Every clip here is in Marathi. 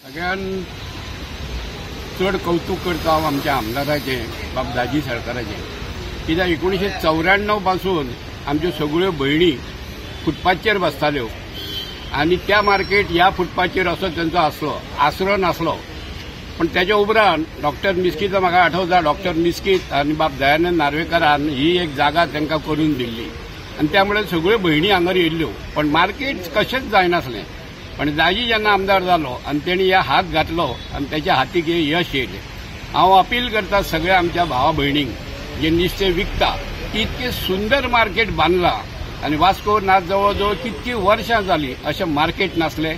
सगळ्यांत चड कौतुक करता हांव आमच्या आमदाराचें बाबदाजी सरकाराचें, कित्याक 1994 पासून आमच्यो सगळ्यो भयणी फुटपाथचेर बसताल्यो आनी त्या मार्केट ह्या फुटपाथचेर असो तांचो आसरो नासलो. पण त्याच्या उपरांत डॉक्टर मिस्कीचो म्हाका आठवता, डॉक्टर मिस्कीत आनी बाब दयानंद नार्वेकारान ही एक जागा तांकां करून दिल्ली आनी त्यामुळे सगळ्यो भयणी हांगर येयल्ल्यो. पण मार्केट कशेंच जायनासलें. पण दाजी जेन्ना आमदार जालो आनी तेणी ह्या हात घातलो आनी त्याच्या हातीक हे यश येयलें. हांव अपील करता सगळ्या आमच्या भावा भयणींक जे नुस्तें विकता की इतकें सुंदर मार्केट बांदलां आनी वास्को नाच जवळ जवळ कितकी वर्सां जालीं अशें मार्केट नासलें.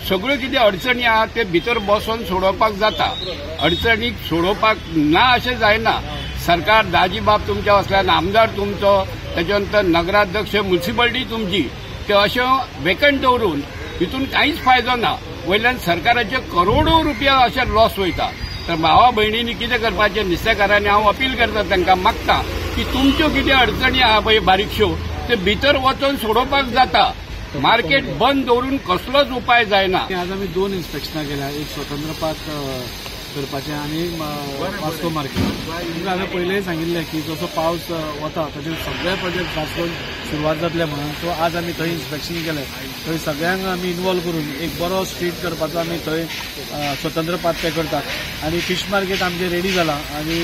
सगळ्यो कितें अडचणी आहा ते भितर बसून सोडोवपाक जाता. अडचणीक सोडोवपाक ना अशें जायना. सरकार दाजी बाब तुमच्या असल्यान आमदार तुमचो, तेच्या नंतर नगराध्यक्ष म्युनिसिपालिटी तुमची, ते अशें वेकंट दवरून हितून कांयच फायदो ना. वयल्यान सरकाराचे करोडो रुपया अशे लॉस वयता. तर भावा भयणींनी कितें करपाचें, नुस्तेकारांनी हांव अपील करता तांकां, मागता की तुमच्यो कितें अडचणी आहा पळय बारीकश्यो ते भितर वचून सोडोवपाक जाता. मार्केट बंद दवरून कसलोच उपाय जायना. आज आम्ही 2 इन्स्पेक्शनां केल्या, एक स्वतंत्र पाथ करपाचें आनी वास्को मार्केट. हांवें पयलेंय सांगिल्लें की जसो पावस वता तशें सगळे प्रोजेक्ट वास्कोन सुरवात जातले म्हणून. सो आज आमी थंय इन्स्पेक्शन केलें. थंय सगळ्यांक आमी इन्वॉल्व करून एक बरो स्ट्रीट करपाचो आमी थंय स्वतंत्र पाथ ते करतात. आनी फिश मार्केट आमचें रेडी जालां आनी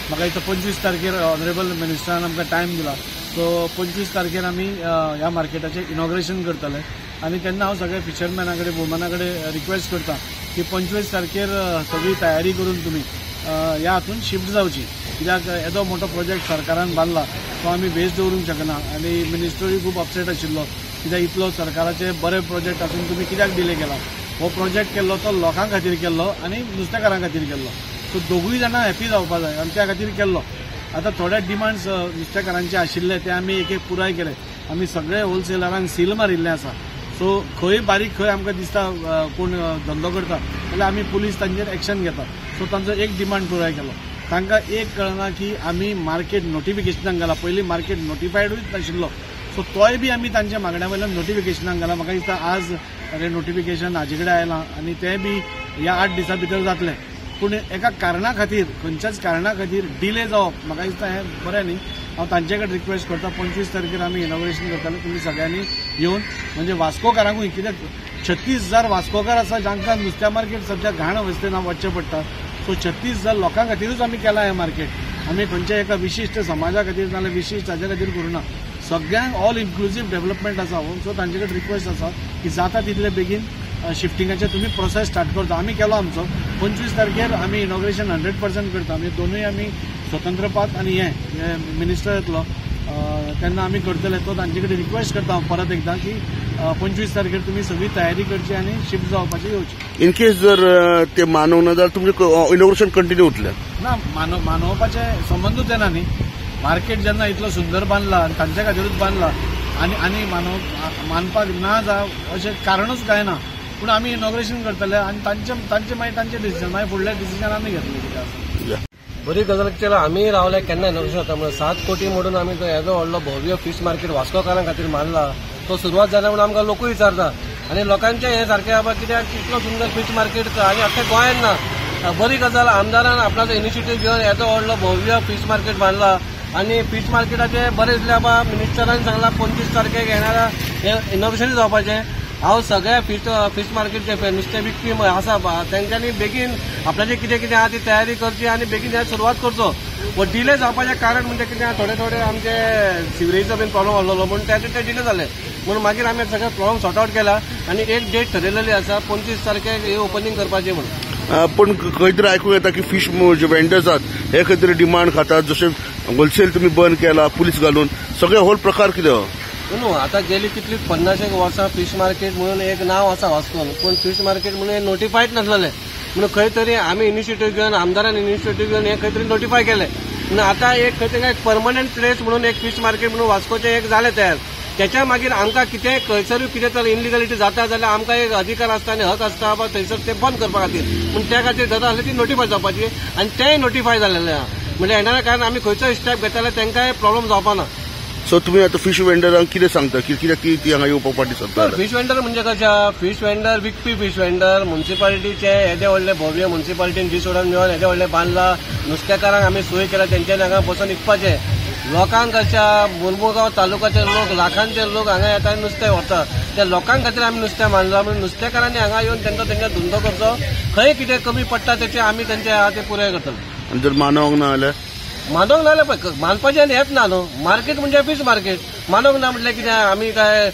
म्हाका दिसता 25 तारखेर ऑनरेबल मिनिस्टरान आमकां टायम दिला. सो 25 तारखेर आमी ह्या मार्केटाचें इनॉग्रेशन करतले. आनी तेन्ना हांव सगळ्या फिशरमॅना कडेन वुमना कडेन रिक्वेस्ट करता की 25 तारखेर सगळी तयारी करून तुमी ह्या हातून शिफ्ट जावची. कित्याक येदो मोठो प्रोजेक्ट सरकारान बांदला तो आमी वेस्ट दवरूंक शकना. आनी मिनिस्टरूय खूब अपसेट आशिल्लो कित्याक इतलो सरकाराचे बरे प्रोजेक्ट आसून तुमी कित्याक डिले केला. हो प्रोजेक्ट केल्लो तो लोकां खातीर केल्लो आनी नुस्तेकारां खातीर केल्लो. सो दोगूय जाणां हॅपी जावपाक जाय आनी त्या खातीर केल्लो. आता थोड्या डिमांड्स नुस्तेकारांचे आशिल्ले ते आमी एक एक पुराय केले. आमी सगळे होलसेलरांक सील मारिल्लें आसा. सो खंय बारीक खंय आमकां दिसता कोण धंदो करता जाल्यार आमी पुलीस तांचेर एक्शन घेता. सो तांचो एक डिमांड पुराय केलो. तांकां एक कळना की आमी मार्केट नोटिफिकेशनाक घाला. पयलीं मार्केट नोटिफायडूच नाशिल्लो. सो तोय बी आमी तांच्या मागण्या वयल्यान नोटिफिकेशनाक घाला. म्हाका दिसता आज नोटिफिकेशन हाजे कडेन आयलां आनी तें बी ह्या 8 दिसां भितर जातलें. पूण एका कारणा खातीर, खंयच्याच कारणा खातीर डिले जावप म्हाका दिसता हें बरें न्ही. हांव तांचे कडेन रिक्वेस्ट करता 25 तारखेर आमी इनॉग्रेशन करतले. तुमी सगळ्यांनी येवन म्हणजे वास्कोकारांकूय, कित्याक 36,000 वास्कोकार आसा जांकां नुस्त्या मार्केट सद्या घाण अवस्थेन वचचें पडटा. सो 36,000 लोकां खातीरूच आमी केलां हें मार्केट. आमी खंयच्या एका विशिश्ट समाजा खातीर नाजाल्यार विशिश्ट हाजे खातीर करूना. सगळ्यांक ऑल इन्क्लुसीव डेव्हलपमेंट आसा. सो तांचे कडेन रिक्वेस्ट आसा की जाता तितले बेगीन शिफ्टिंगाचे तुमी प्रोसेस स्टार्ट करता. आमी केलो आमचो. 25 तारखेर आमी इनॉग्रेशन 100% करता. आमी दोनूय आमी स्वतंत्र पाथ आनी हे मिनिस्टर येतलो तेन्ना आमी करतले. तो तांचे कडेन रिक्वेस्ट करता हांव परत एकदां की 25 तारखेर तुमी सगळी तयारी करची आनी शिफ्ट जावपाचें येवचें. इन केस जर ते मानव ना जाल्यार तुमचें इनॉग्रेशन कंटिन्यू उरतलें ना. मानवपाचें संबंदूच येना न्ही. मार्केट जेन्ना इतलो सुंदर बांदला आनी तांचे खातीरूच बांदला आनी मानपाक ना जा अशें कारणूच काय ना. पूण आमी इनॉग्रेशन करतले आनी तांचे मागीर तांचे डिसिजन मागीर फुडलें डिसिजन आमी घेतलें. कित्याक बरी गजाल केला. आमी रावले केन्ना इनॉग्रेशन जाता म्हणून 7 कोटी मोडून आमी तो येदो व्हडलो भव्य फीश मार्केट वास्कोकारां खातीर मारला. तो सुरवात जाल्या म्हणून आमकां लोकूय विचारता आनी लोकांचें हें सारकें आसा कित्याक इतलो सुंदर फीश मार्केट आनी अख्ख्या गोंयांत ना. बरी गजाल आमदारान आपणाचो इनिशिएटीव घेवन येदो व्हडलो भव्य फीश मार्केट बांदला आनी फीश मार्केटाचे बरें दिसलें. बाबा मिनिस्टरान सांगलां 25 तारखेक येणाऱ्या हें इनॉग्रेशन जावपाचें. हांव सगळ्या फीश मार्केटचे नुस्तें विकपी आसा तांच्यांनी बेगीन आपल्याचें कितें कितें आहा ती तयारी करची आनी बेगीन हें सुरवात करचो. व डिले जावपाचें कारण म्हणजे कितें थोडे आमचे सिवरेजीचो बीन प्रॉब्लम आसलो म्हणून ते डिले जाले. म्हणून मागीर आमी सगळे प्रॉब्लम सॉर्ट आउट केला आनी एक डेट ठरयलेली आसा 25 तारखेक हे ओपनिंग करपाचें म्हणून. पण खंय तरी आयकूंक येता की फीश जे वेंडर्स आसात हे खंय तरी डिमांड खातात. जशें होलसेल तुमी बंद केला पुलीस घालून, सगळे होल प्रकार कितें? न्हू आतां गेली कितली 50 वर्सां फीश मार्केट म्हणून एक नांव आसा वास्कोन. पूण फीश मार्केट म्हणून हें नोटिफायड नासलेलें. म्हणून खंय तरी आमी इनिशिएटीव घेवन आमदारान इनिशिएटीव घेवन हें खंय तरी नोटिफाय केलें. म्हणून आतां एक खंय तरी एक परमनंट प्लेस म्हणून एक फीश मार्केट म्हणून वास्कोचें एक जालें तयार. त्याच्या मागीर आमकां कितेंय खंयसरूय कितें तर इनलिगलिटी जाता जाल्यार आमकां एक अधिकार आसता आनी हक आसता बाबा थंयसर तें बंद करपा खातीर. पूण त्या खातीर जाता जाल्यार ती नोटिफाय जावपाची आनी तेंय नोटिफाय जालेलें आहा. म्हणजे येणाऱ्या कारण आमी खंयचोय स्टेप घेताले तांकांय प्रॉब्लम जावपाना. सो तुम्ही आता फिश वेंडरांक कितें सांगता कित्याक ती हांगा येवपाक फाटीं सरतात? फिश वेंडर म्हणजे कशा फिश वेंडर विकपी फिश वेंडर म्युन्सिपालिटीचे येदे व्हडले भव्य म्युन्सिपालिटीन जी सोडून मेळोन येदे व्हडले बांदला नुस्तेकारांक आमी सोय केला तेंच्यानी हांगा बसून विकपाचे लोकांक कशा मुरमुगांव तालुक्याचे लोक लाखांचे लोक हांगा येता आनी नुस्तें व्हरतात त्या लोकांक खातीर आमी नुस्तें मांडलां म्हणून नुस्तेकारांनी हांगा येवन तेंचो धंदो करचो खंय कितें कमी पडटा तेचे आमी तेंचे आहा ते पुराय करतले आनी जर मानवंक ना जाल्यार मानवंक ना जाल्यार मानपाचें हेंच ना न्हू मार्केट म्हणजे फीश मार्केट मानवंक ना म्हटल्यार कितें आमी काय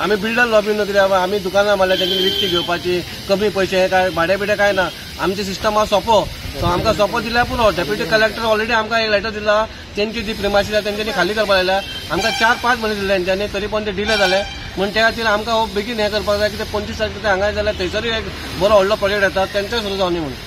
आमी बिल्डर लॉबी न्हू कित्याक आमी दुकानां मारल्या तेंची विकती घेवपाची कमी पयशे काय भाडे बिडे काय ना आमचे सिस्टम आहा सोंपो सो आमकां सोंपो दिल्यार पुरो डेप्युटी कलेक्टर ऑलरेडी आमकां एक लेटर दिला तेंची जी प्रिमायसी आसा तेंच्यांनी खाली करपाक लायल्या आमकां 4-5 म्हयने दिले तेंच्यांनी तरी पण ते डिले जाले म्हण त्या खातीर आमकां बेगीन हें करपाक जाय कितें 25 तारखेक हांगा जाल्यार थंयसरूय एक बरो व्हडलो प्रोजेक्ट येता तेंचोय सुरू जावनी म्हणून